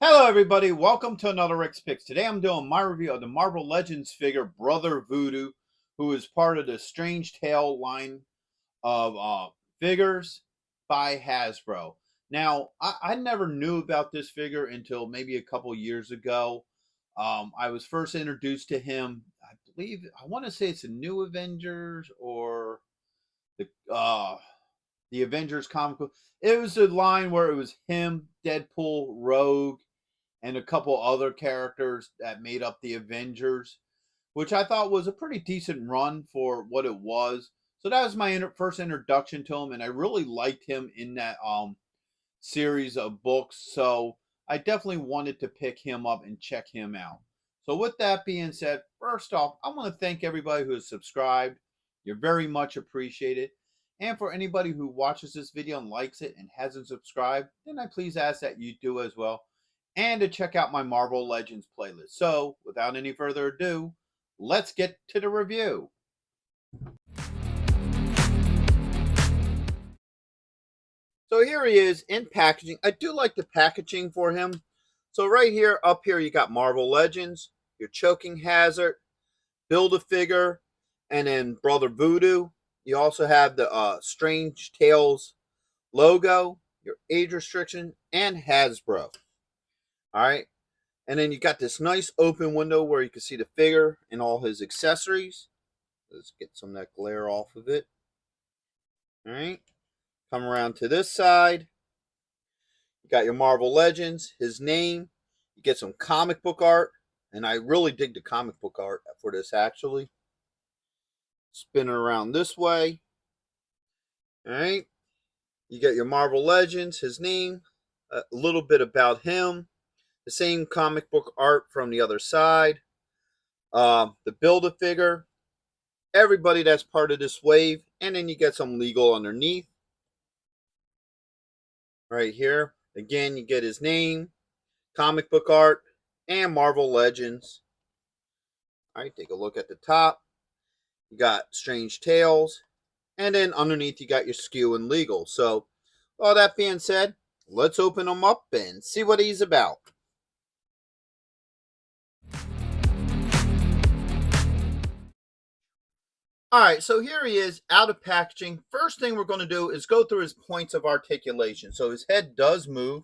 Hello everybody, welcome to another Rick's Picks. Today I'm doing my review of the Marvel Legends figure Brother Voodoo, who is part of the Strange Tale line of figures by Hasbro. Now, I never knew about this figure until maybe a couple years ago. I was first introduced to him, I want to say it's a New Avengers or the Avengers comic book. It was a line where it was him, Deadpool, Rogue, and a couple other characters that made up the Avengers, which I thought was a pretty decent run for what it was. So that was my first introduction to him, and I really liked him in that series of books. So I definitely wanted to pick him up and check him out. So with that being said, first off, I want to thank everybody who has subscribed. You're very much appreciated. And for anybody who watches this video and likes it and hasn't subscribed, then I please ask that you do as well, and to check out my Marvel Legends playlist. So, without any further ado, let's get to the review. So here he is in packaging. I do like the packaging for him. So right here, up here, you got Marvel Legends, your choking hazard, Build-A-Figure, and then Brother Voodoo. You also have the Strange Tales logo, your age restriction, and Hasbro. All right. And then you got this nice open window where you can see the figure and all his accessories. Let's get some of that glare off of it. All right. Come around to this side. You got your Marvel Legends, his name. You get some comic book art. And I really dig the comic book art for this, actually. Spin it around this way. All right. You get your Marvel Legends, his name, a little bit about him. The same comic book art from the other side. The Build-A-Figure. Everybody that's part of this wave. And then you get some legal underneath. Right here. Again, you get his name, comic book art, and Marvel Legends. Alright, take a look at the top. You got Strange Tales. And then underneath you got your SKU and legal. So, all that being said, let's open him up and see what he's about. All right, so here he is out of packaging. First thing we're going to do is go through his points of articulation. So his head does move.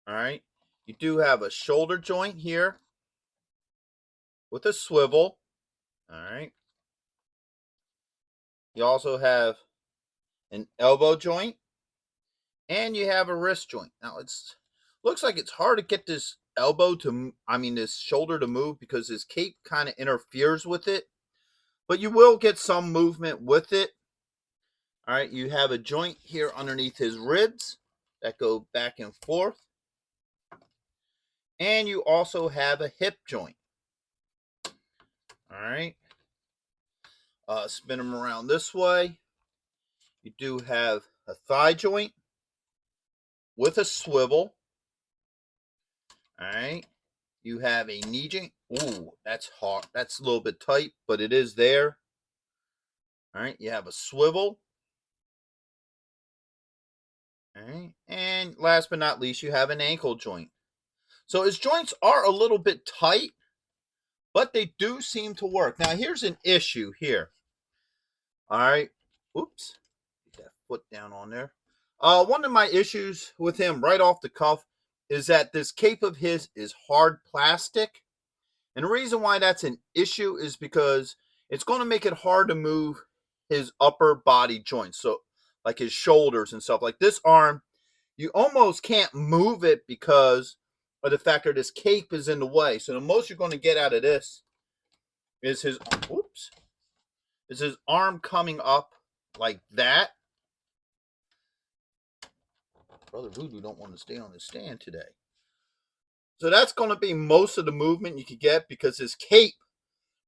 All right. You do have a shoulder joint here with a swivel. All right. You also have an elbow joint and you have a wrist joint. Now it's looks like it's hard to get this this shoulder to move because his cape kind of interferes with it. But you will get some movement with it. All right, you have a joint here underneath his ribs that go back and forth. And you also have a hip joint. All right. Spin them around this way. You do have a thigh joint with a swivel. All right. You have a knee joint. Ooh, that's hard. That's a little bit tight, but it is there. All right. You have a swivel. All right. And last but not least, you have an ankle joint. So his joints are a little bit tight, but they do seem to work. Now, here's an issue here. All right. Oops. Get that foot down on there. One of my issues with him right off the cuff is that this cape of his is hard plastic. And the reason why that's an issue is because it's going to make it hard to move his upper body joints. So like his shoulders and stuff. Like this arm, you almost can't move it because of the fact that this cape is in the way. So the most you're going to get out of this is his arm coming up like that. Brother Voodoo don't want to stay on his stand today. So that's going to be most of the movement you could get because his cape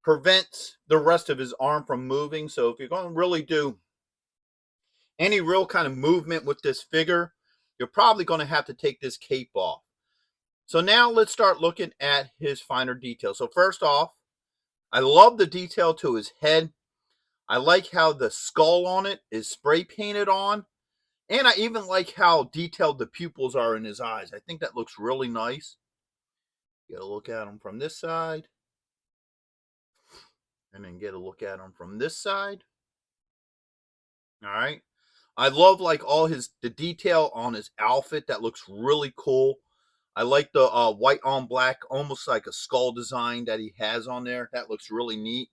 prevents the rest of his arm from moving. So if you're going to really do any real kind of movement with this figure, you're probably going to have to take this cape off. So now let's start looking at his finer details. So first off, I love the detail to his head. I like how the skull on it is spray painted on. And I even like how detailed the pupils are in his eyes. I think that looks really nice. Get a look at him from this side. And then get a look at him from this side. All right. I love like all the detail on his outfit. That looks really cool. I like the white on black, almost like a skull design that he has on there. That looks really neat.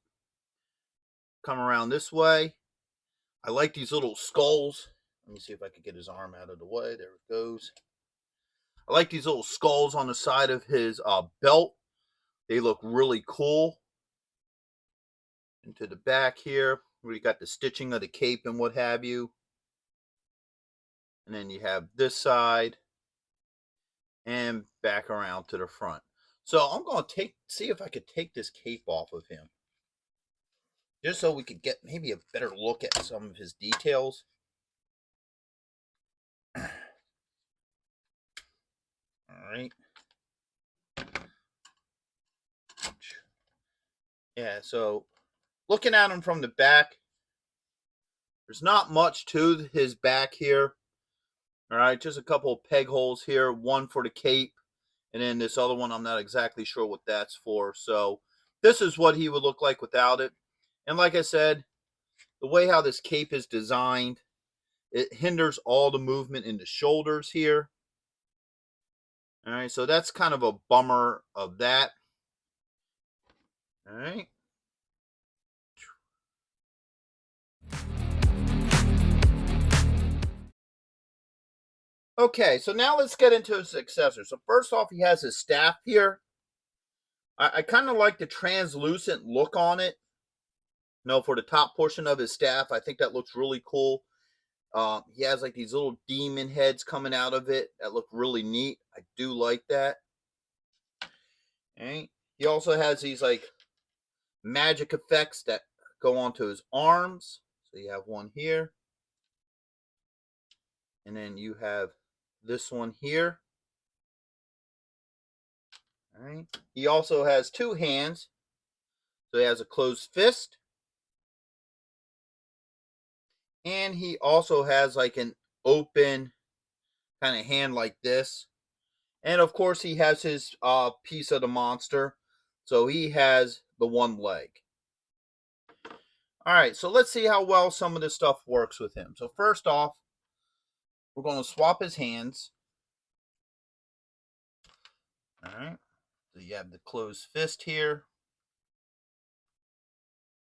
Come around this way. I like these little skulls. Let me see if I can get his arm out of the way. There it goes. I like these little skulls on the side of his belt. They look really cool. Into the back here, where you got the stitching of the cape and what have you. And then you have this side. And back around to the front. So I'm going to see if I could take this cape off of him. Just so we could get maybe a better look at some of his details. All right. Yeah, so looking at him from the back, there's not much to his back here. All right, just a couple of peg holes here, one for the cape, and then this other one, I'm not exactly sure what that's for. So this is what he would look like without it. And like I said, the way how this cape is designed, it hinders all the movement in the shoulders here. All right, so that's kind of a bummer of that. All right. Okay, so now let's get into his accessories. So first off, he has his staff here. I kind of like the translucent look on it. You know, for the top portion of his staff, I think that looks really cool. He has like these little demon heads coming out of it that look really neat. I do like that. All right. He also has these like magic effects that go onto his arms. So you have one here. And then you have this one here. All right. He also has two hands. So he has a closed fist. And he also has like an open kind of hand like this. And of course he has his piece of the monster. So he has the one leg. All right, so let's see how well some of this stuff works with him. So first off, we're going to swap his hands. All right, so you have the closed fist here.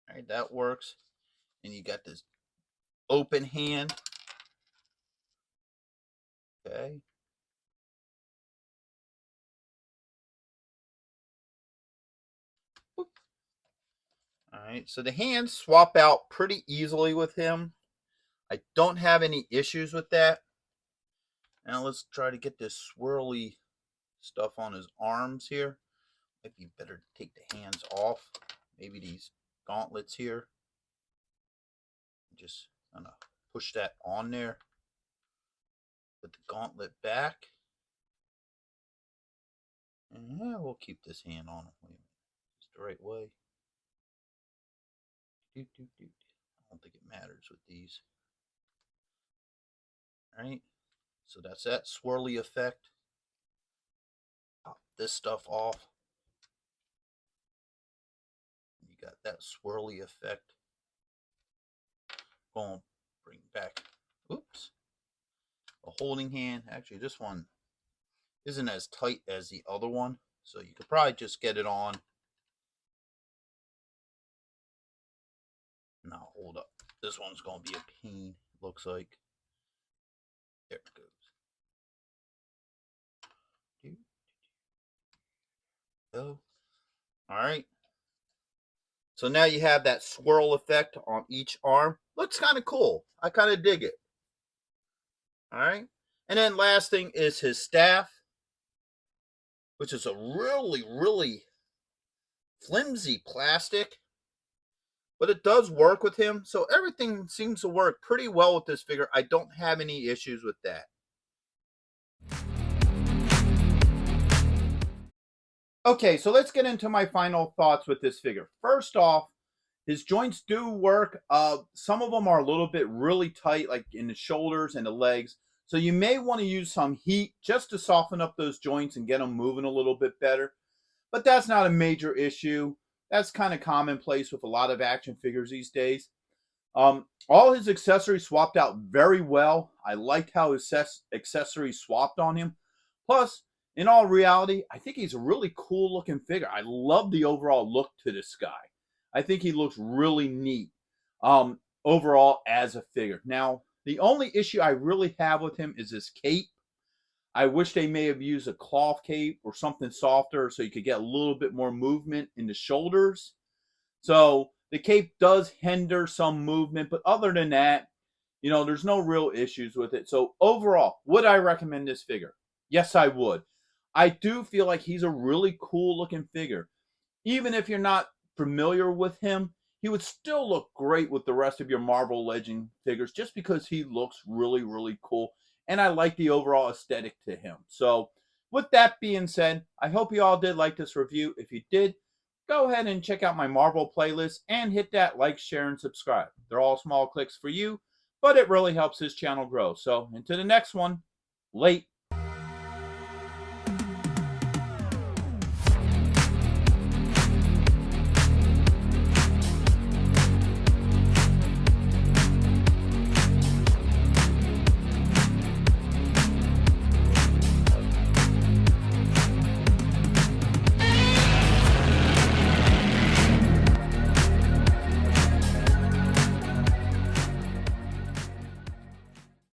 All right, that works. And you got this open hand. Okay. All right, so the hands swap out pretty easily with him. I don't have any issues with that. Now let's try to get this swirly stuff on his arms here. Might be better to take the hands off. Maybe these gauntlets here. Just kind of push that on there. Put the gauntlet back. And yeah, we'll keep this hand on him. Wait a minute. It's the right way. I don't think it matters with these. Alright. So that's that swirly effect. Pop this stuff off. You got that swirly effect. Going to bring back, oops, a holding hand. Actually, this one isn't as tight as the other one, so you could probably just get it on. Now, hold up. This one's going to be a pain, looks like. There it goes. Go. All right. So now you have that swirl effect on each arm. Looks kind of cool. I kind of dig it. All right. And then last thing is his staff, which is a really, really flimsy plastic. But it does work with him. So everything seems to work pretty well with this figure. I don't have any issues with that. Okay, so let's get into my final thoughts with this figure. First off, His joints do work. Some of them are a little bit really tight, like in the shoulders and the legs. So you may want to use some heat just to soften up those joints and get them moving a little bit better. But that's not a major issue. That's kind of commonplace with a lot of action figures these days. All his accessories swapped out very well. I liked how his accessories swapped on him. Plus, in all reality, I think he's a really cool looking figure. I love the overall look to this guy. I think he looks really neat overall as a figure. Now, the only issue I really have with him is his cape. I wish they may have used a cloth cape or something softer so you could get a little bit more movement in the shoulders. So the cape does hinder some movement, but other than that, there's no real issues with it. So overall, would I recommend this figure? Yes, I would. I do feel like he's a really cool looking figure. Even if you're not familiar with him, he would still look great with the rest of your Marvel Legend figures just because he looks really, really cool. And I like the overall aesthetic to him. So with that being said, I hope you all did like this review. If you did, go ahead and check out my Marvel playlist and hit that like, share, and subscribe. They're all small clicks for you, but it really helps this channel grow. So until the next one, late.